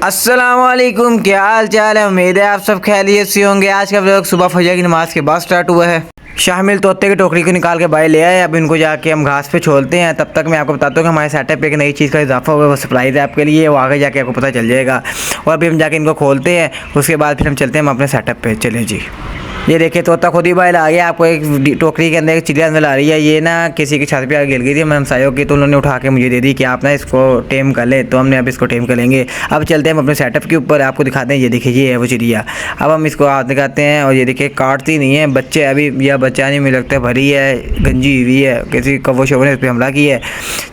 अस्सलामुअलैकुम, क्या हाल चाल है। उम्मीद है आप सब खैरियत से होंगे। आज का व्लॉग सुबह फजर की नमाज के बाद स्टार्ट हुआ है। शामिल तोते की टोकरी को निकाल के बाहर ले आए। अब इनको जाके हम घास पे छोड़ते हैं। तब तक मैं आपको बताता हूँ कि हमारे सेटअप पे एक नई चीज़ का इजाफा हुआ है। वो सरप्राइज़ है आपके लिए, वो आगे जाके आपको पता चल जाएगा। और अभी हम जाके इनको खोलते हैं, उसके बाद फिर हम चलते हैं हम अपने सेटअप पे। चलें जी। ये देखिए तोता खुद ही बाहर आ गया। आपको एक टोकरी के अंदर एक चिड़िया नजर आ रही है। ये ना किसी की छत पे आगे गिर गई थी हमसायों की, तो उन्होंने उठा के मुझे दे दी कि आप ना इसको टेम कर लें। तो हमने अब इसको टेम कर लेंगे। अब चलते हैं हम अपने सेटअप के ऊपर, आपको दिखाते हैं। ये देखिए ये है वो चिड़िया। अब हम इसको हाथ दिखाते हैं और ये देखिए काटती नहीं है। बच्चे अभी यह बच्चा नहीं, मुझे लगता है भरी है, गंजी हुई है, किसी कव्वो शोर ने इस पर हमला किया है।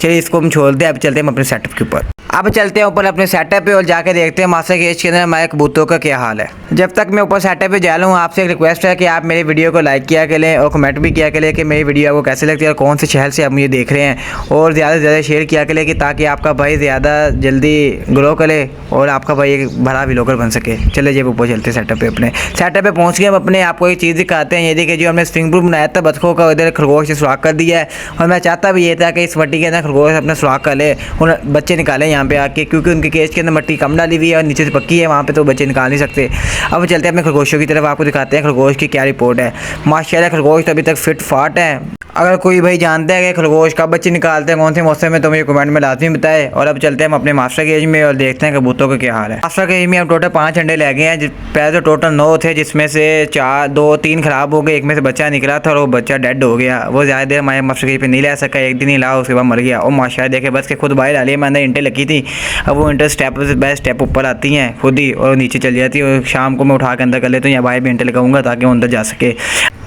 चलिए इसको हम छोड़ते हैं। अब चलते हैं हम अपने सेटअप के ऊपर। अब चलते हैं ऊपर अपने सेटअप पे और जाके देखते हैं मास्टर केज के अंदर हमारे कबूतरों का क्या हाल है। जब तक मैं ऊपर सेटअप पे जा लूँ, आपसे एक रिक्वेस्ट है कि आप मेरी वीडियो को लाइक किया करें और कमेंट भी किया करें कि मेरी वीडियो आपको कैसे लगती है और कौन से शहर से आप मुझे देख रहे हैं। और ज़्यादा से ज़्यादा शेयर किया करें कि ताकि आपका भाई ज़्यादा जल्दी ग्रो करे और आपका भाई एक बड़ा व्लॉगर बन सके। चले जब ऊपर चलते हैं सेटअप पे। अपने सेटअप पे पहुँच के हम अपने आपको एक चीज़ दिखाते हैं। ये देखिए जो हमने स्विंग पूल बनाया था बतखों का, इधर खरगोश से सुराख कर दिया है। और मैं चाहता भी ये था कि इस मट्टी के अंदर खरगोश अपना सुराख कर ले और बच्चे निकालें यहाँ पे आके, क्योंकि उनके केज के अंदर मट्टी कम डाली हुई है और नीचे से पक्की है, वहाँ पे तो बच्चे निकाल नहीं सकते। अब चलते हैं अपने खरगोशों की तरफ, आपको दिखाते हैं खरगोश की क्या रिपोर्ट है। माशाल्लाह खरगोश तो अभी तक फिट फाट है। अगर कोई भाई जानता है कि खरगोश कब बच्चे निकालते हैं, कौन से मौसम में, तो मुझे कमेंट में लाजमी बताए। और अब चलते हैं हम अपने मास्टर केज में और देखते हैं कबूतरों का क्या हाल है। मास्टर केज में हम टोटल 5 अंडे ले गए हैं। पहले तो टोटल 9 थे, जिसमें से 2-3 खराब हो गए। एक में से बच्चा निकला था और वो बच्चा डेड हो गया। वो ज़्यादा देर हमारे मास्टर केज पे नहीं ले सका, एक दिन ही ला, उसके बाद मर गया। और माशाल्लाह देखे बस के खुद बाहर डाली, मैंने इंटें लगी थी। अब वो इंटर स्टेप बाय स्टेप ऊपर आती हैं खुद ही और नीचे चल जाती है। और शाम को मैं उठा के अंदर कर लेता हूँ या बाहर भी इंटें लगाऊंगा ताकि वो अंदर जा सके।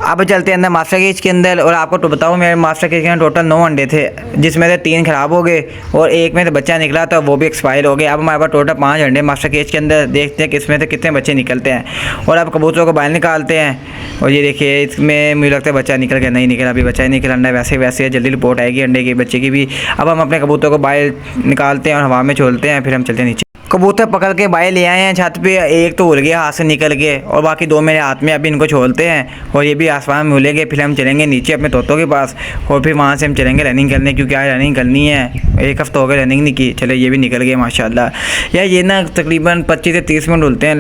अब चलते हैं अंदर मास्टर केज के अंदर। और आपको तो बताऊँ मेरे मास्टर केज के अंदर टोटल 9 अंडे थे, जिसमें से 3 खराब हो गए और एक में से बच्चा निकला था, वो भी एक्सपायर हो गया। अब हमारे पास टोटल 5 अंडे मास्टर केज के अंदर। देखते हैं किसमें से कितने बच्चे निकलते हैं। और अब कबूतरों को बाहर निकालते हैं। और ये देखिए इसमें मुझे लगता है बच्चा निकल गया, नहीं निकला, अभी बच्चा ही निकला। अंडा वैसे वैसे जल्दी रिपोर्ट आएगी अंडे की, बच्चे की भी। अब हम अपने कबूतरों को बाहर निकालते हैं और हवा में छोड़ते हैं, फिर हम चलते हैं नीचे। कबूतर पकड़ के बाहर ले आए हैं छत पे। एक तो उड़ गया हाथ से निकल के और बाकी 2 मेरे हाथ में। अभी इनको छोड़ते हैं और ये भी आसमान में उड़ेंगे। फिर हम चलेंगे नीचे अपने तोतों के पास और फिर वहाँ से हम चलेंगे रनिंग करने, क्योंकि आज रनिंग करनी है। एक हफ्ता हो गया रनिंग नहीं की। चले ये भी निकल गए माशाल्लाह। यार ये ना तकरीबन 25 से 30 मिनट उड़ते हैं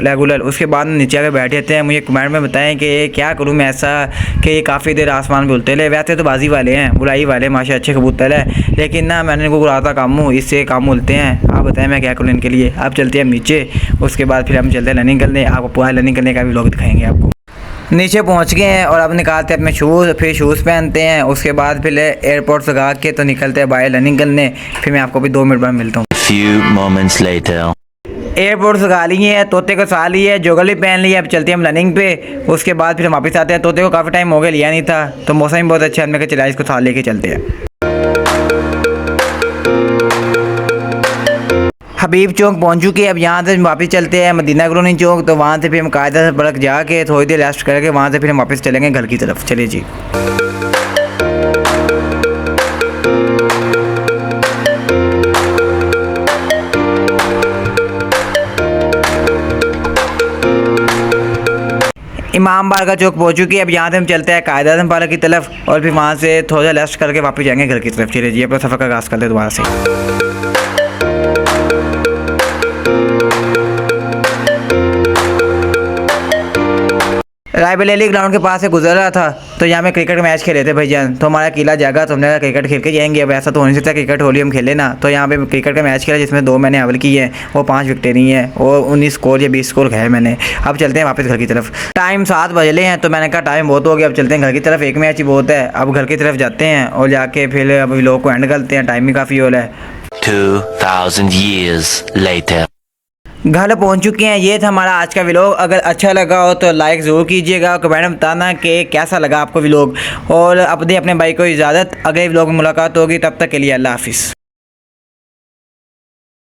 रेगुलर। उसके बाद नीचे आकर बैठ जाते हैं। मुझे कमेंट में बताएं कि क्या करूँ मैं ऐसा कि ये काफ़ी देर आसमान में उड़ते रहे। वैसे तो बाजी वाले हैं, बुराई वाले, माशा अच्छे कबूतर है, लेकिन ना मैंने इनको उड़ाता काम हूँ, इससे काम उड़ते हैं। आप बताएं मैं क्या करूँ इनके लिए। आप चलते हैं हम नीचे, उसके बाद फिर हम चलते हैं रनिंग करने। आपको पूरा रनिंग करने का भी व्लॉग दिखाएंगे आपको। नीचे पहुंच गए हैं और अब निकालते हैं अपने शूज़, फिर शूज़ पहनते हैं। उसके बाद फिर एयरपोर्ट से लगा के तो निकलते हैं बाहर रनिंग करने। फिर मैं आपको भी 2 मिनट बाद मिलता हूँ। एयरपोर्ट से गा लिए हैं, तोते को सा लिए, जोगल भी पहन लिया। अब चलते हैं हम रनिंग पे। उसके बाद फिर हम वापस आते हैं। तोते को काफ़ी टाइम हो गया लिया नहीं था, तो मौसम भी बहुत अच्छा है। मैं चला इसको साथ लेके चलते हैं। हबीब चौक पहुंच चुके हैं। अब यहाँ से वापस चलते हैं मदीना कॉलोनी चौक। तो वहाँ से फिर हम कायदा से बड़क जाके थोड़ी देर रेस्ट करके वहाँ से फिर हम वापस चलेंगे घर की तरफ। चलिए जी। इमाम बारगाह चौक पहुँच चुकी है। अब यहाँ से हम चलते हैं कायदा आज़म पार्क की तरफ और फिर वहाँ से थोड़ा रेस्ट करके वापस जाएंगे घर की तरफ। चलिए जी अपना सफ़र का आगाज़ करते हैं दोबारा से। रायबरेली ग्राउंड के पास से गुजर रहा था, तो यहाँ में क्रिकेट मैच खेले थे भाईजान। तो हमारा किला जागा, तो हमने कहा क्रिकेट खेल के जाएंगे। अब ऐसा तो होने से था क्रिकेट होली हम खेले ना। तो यहाँ पे क्रिकेट का मैच खेला जिसमें 2 मैंने अवल की है और 5 विकेटें नहीं है और 19 स्कोर या 20 स्कोर खाए मैंने। अब चलते हैं वापस घर की तरफ। टाइम 7 बजले हैं, तो मैंने कहा टाइम बहुत हो गया, अब चलते हैं घर की तरफ। एक मैच ही बहुत है। अब घर की तरफ जाते हैं और जाके फिर अब लोग को एंड करते हैं। टाइम भी काफ़ी हो रहा है। 2000 years later घर पहुंच चुके हैं। ये था हमारा आज का व्लॉग। अगर अच्छा लगा हो तो लाइक ज़रूर कीजिएगा, कमेंट में बताना कि कैसा लगा आपको व्लॉग। और अपने भाई को इजाज़त, अगले व्लॉग में मुलाकात होगी, तब तक के लिए अल्लाह हाफिज़।